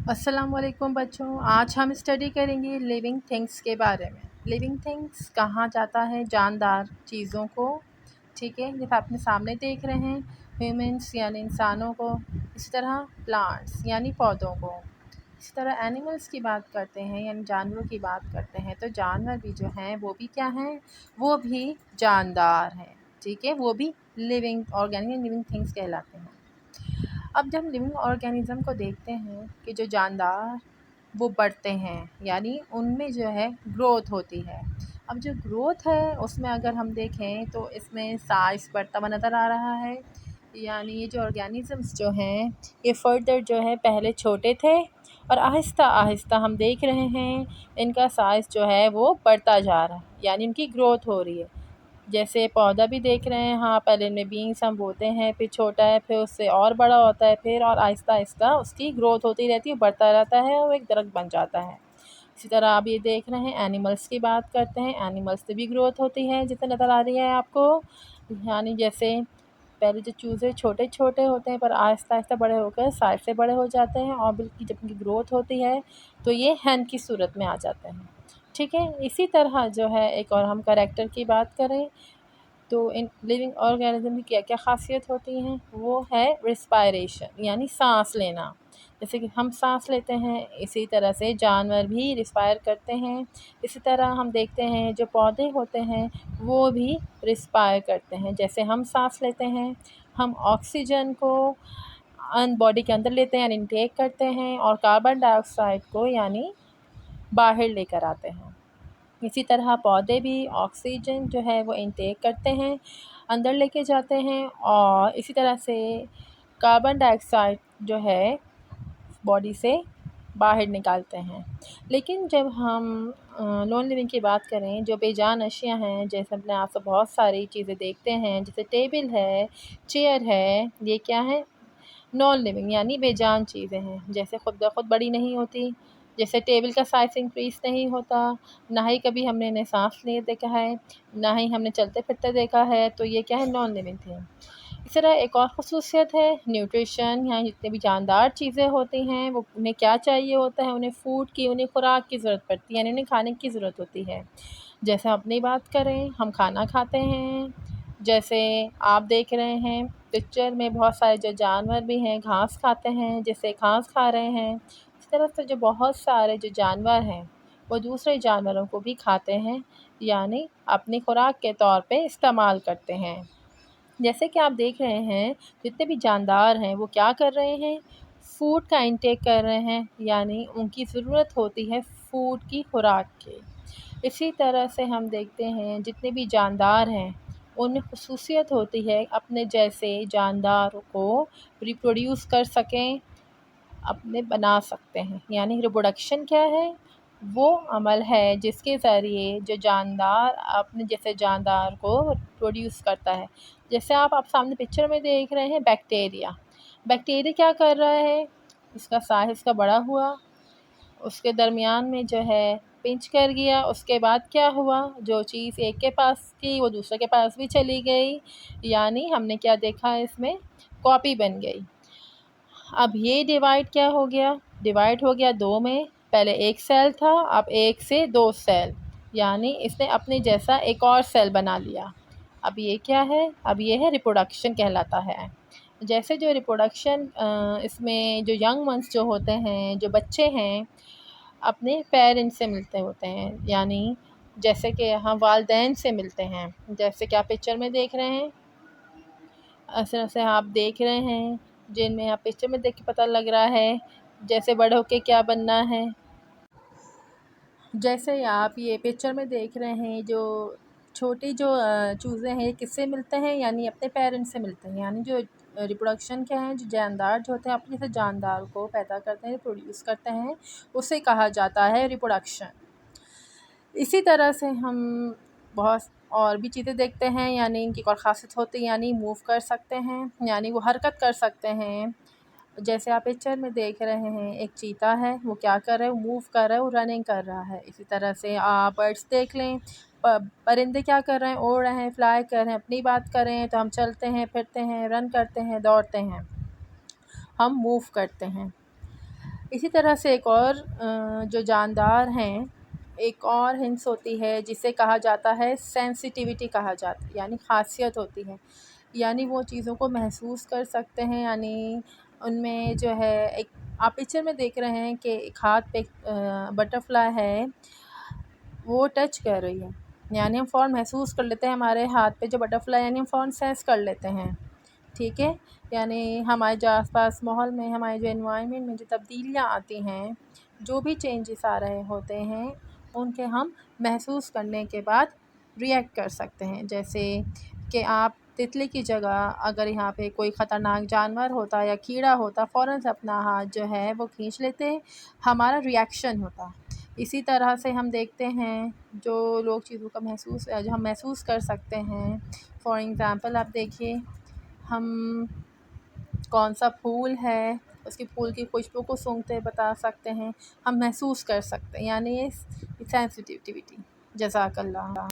अस्सलाम वालेकुम बच्चों। आज हम स्टडी करेंगे लिविंग थिंग्स के बारे में। लिविंग थिंग्स कहा जाता है जानदार चीज़ों को। ठीक है, जैसे आपने सामने देख रहे हैं ह्यूमंस यानी इंसानों को, इसी तरह प्लांट्स यानी पौधों को, इसी तरह एनिमल्स की बात करते हैं यानी जानवरों की बात करते हैं तो जानवर भी जो हैं वो भी क्या हैं, वो भी जानदार हैं। ठीक है, वो भी लिविंग ऑर्गेनिक लिविंग थिंग्स कहलाते हैं। अब जब लिविंग ऑर्गेनिज़्म को देखते हैं कि जो जानदार वो बढ़ते हैं यानी उनमें जो है ग्रोथ होती है। अब जो ग्रोथ है उसमें अगर हम देखें तो इसमें साइज़ बढ़ता हुआ नज़र आ रहा है। यानी ये जो ऑर्गेनिज़म्स जो हैं ये फर्दर जो है पहले छोटे थे और आहिस्ता आहिस्ता हम देख रहे हैं इनका साइज़ जो है वो बढ़ता जा रहा है, यानी इनकी ग्रोथ हो रही है। जैसे पौधा भी देख रहे हैं, हाँ पहले इनमें बीन्स हम बोते हैं, फिर छोटा है, फिर उससे और बड़ा होता है, फिर और आहिस्ता-आहिस्ता उसकी ग्रोथ होती रहती है, बढ़ता रहता है और एक दरख्त बन जाता है। इसी तरह आप ये देख रहे हैं एनिमल्स की बात करते हैं, एनिमल्स से भी ग्रोथ होती है जैसे नज़र आ रही है आपको। यानी जैसे पहले जो चूज़े छोटे-छोटे होते हैं पर आहिस्ता-आहिस्ता बड़े होकर साइज़ से बड़े हो जाते हैं और बल्कि जब उनकी ग्रोथ होती है तो ये हैन की सूरत में आ जाते हैं। ठीक है, इसी तरह जो है एक और हम करैक्टर की बात करें तो इन लिविंग ऑर्गेनिज्म की क्या-क्या ख़ासियत होती हैं, वो है रिस्पायरेशन यानी साँस लेना। जैसे कि हम साँस लेते हैं, इसी तरह से जानवर भी रिस्पायर करते हैं। इसी तरह हम देखते हैं जो पौधे होते हैं, वो भी रिस्पायर करते हैं। जैसे हम साँस लेते हैं, हम ऑक्सीजन को बॉडी के अंदर लेते हैं यानी इनटेक करते हैं और कार्बन डाइऑक्साइड को यानी बाहर लेकर आते हैं। इसी तरह पौधे भी ऑक्सीजन जो है वो इनटेक करते हैं, अंदर लेके जाते हैं और इसी तरह से कार्बन डाइऑक्साइड जो है बॉडी से बाहर निकालते हैं। लेकिन जब हम नॉन लिविंग की बात करें, जो बेजान अशिया हैं, जैसे अपने आप से बहुत सारी चीज़ें देखते हैं, जैसे टेबल है, चेयर है, ये क्या है? नॉन लिविंग यानी बेजान चीज़ें हैं। जैसे खुद ब खुद बड़ी नहीं होती, जैसे टेबल का साइज़ इंक्रीज़ नहीं होता, ना ही कभी हमने इन्हें साँस लिए देखा है, ना ही हमने चलते-फिरते देखा है, तो ये क्या है नॉन लिविंग थिंग। इस तरह एक और ख़ुसूसियत है न्यूट्रिशन, यहाँ जितनी भी जानदार चीज़ें होती हैं वो उन्हें क्या चाहिए होता है, उन्हें फ़ूड की, उन्हें खुराक की ज़रूरत पड़ती है यानी उन्हें खाने की ज़रूरत होती है। जैसे अपनी बात करें, हम खाना खाते हैं, जैसे आप देख रहे हैं पिक्चर में बहुत सारे जो जानवर भी हैं घास खाते हैं, जैसे घास खा रहे हैं। इस तरह से जो बहुत सारे जो जानवर हैं, वो दूसरे जानवरों को भी खाते हैं, यानी अपनी खुराक के तौर पे इस्तेमाल करते हैं। जैसे कि आप देख रहे हैं, जितने भी जानदार हैं वो क्या कर रहे हैं, फ़ूड का इंटेक कर रहे हैं, यानी उनकी ज़रूरत होती है फ़ूड की खुराक की। इसी तरह से हम देखते हैं जितने भी जानदार हैं, उनमें ख़ुसूसियत होती है अपने जैसे जानदार को रिप्रोड्यूस कर सकें, अपने बना सकते हैं। यानी रिप्रोडक्शन क्या है? वो अमल है जिसके ज़रिए जो जानदार अपने जैसे जानदार को प्रोड्यूस करता है। जैसे आप सामने पिक्चर में देख रहे हैं बैक्टीरिया। बैक्टीरिया क्या कर रहा है? इसका साइज़ इसका बड़ा हुआ, उसके दरमियान में जो है पिंच कर गया, उसके बाद क्या हुआ, जो चीज़ एक के पास थी वो दूसरे के पास भी चली गई, यानी हमने क्या देखा इसमें कॉपी बन गई। अब ये डिवाइड क्या हो गया, डिवाइड हो गया 2 में, पहले 1 सेल था, अब 1 से 2 सेल, यानी इसने अपने जैसा एक और सेल बना लिया। अब ये क्या है? अब ये है रिप्रोडक्शन कहलाता है। जैसे जो रिप्रोडक्शन इसमें जो यंग वन्स जो होते हैं, जो बच्चे हैं, अपने पेरेंट्स से मिलते होते हैं, यानी जैसे कि हम वालिदैन से मिलते हैं। जैसे कि आप पिक्चर में देख रहे हैं, इस तरह से आप देख रहे हैं, जिनमें आप पिक्चर में देख के पता लग रहा है, जैसे बड़े होके क्या बनना है। जैसे आप ये पिक्चर में देख रहे हैं, जो छोटी जो चूज़े हैं, ये किससे मिलते हैं? यानी अपने पेरेंट्स से मिलते हैं। यानी जो रिप्रोडक्शन क्या है, जो जानदार जो होते हैं अपने से जानदार को पैदा करते हैं, प्रोड्यूस करते हैं, उसे कहा जाता है रिप्रोडक्शन। इसी तरह से हम बहुत और भी चीज़ें देखते हैं, यानी इनकी एक और ख़ासियत होती है, यानी मूव कर सकते हैं, यानी वो हरकत कर सकते हैं। जैसे आप पिक्चर में देख रहे हैं, एक चीता है, वो क्या कर रहा है, वो मूव कर रहा है, वो रनिंग कर रहा है। इसी तरह से आप बर्ड्स देख लें, परिंदे क्या कर रहे हैं, उड़ रहे हैं, फ्लाई कर रहे हैं। अपनी बात करें तो हम चलते हैं, फिरते हैं, रन करते हैं, दौड़ते हैं, हम मूव करते हैं। इसी तरह से एक और जो जानदार हैं, एक और हिंस होती है जिसे कहा जाता है सेंसिटिविटी कहा जाता है, यानी ख़ासियत होती है। यानी वो चीज़ों को महसूस कर सकते हैं, यानी उनमें जो है एक आप पिक्चर में देख रहे हैं कि एक हाथ पे बटरफ्लाई है, वो टच कर रही है, यानी हम फ़ौरन महसूस कर लेते हैं हमारे हाथ पे जो बटरफ्लाई, यानी हम फ़ौरन सेंस कर लेते हैं, ठीक है। यानी हमारे जो आसपास माहौल में, हमारे जो एनवायरनमेंट में जो तब्दीलियाँ आती हैं, जो भी चेंजेस आ रहे होते हैं, उनके हम महसूस करने के बाद रिएक्ट कर सकते हैं। जैसे कि आप तितली की जगह अगर यहाँ पे कोई ख़तरनाक जानवर होता या कीड़ा होता, फ़ौरन से अपना हाथ जो है वो खींच लेते, हमारा रिएक्शन होता। इसी तरह से हम देखते हैं जो लोग चीज़ों का जो हम महसूस कर सकते हैं, फॉर एग्ज़ाम्पल आप देखिए, हम कौन-सा फूल है, उसके फूल की खुशबू को सूंघते बता सकते हैं, हम महसूस कर सकते हैं, यानी ये सेंसिटिविटी। जज़ाकल्लाह।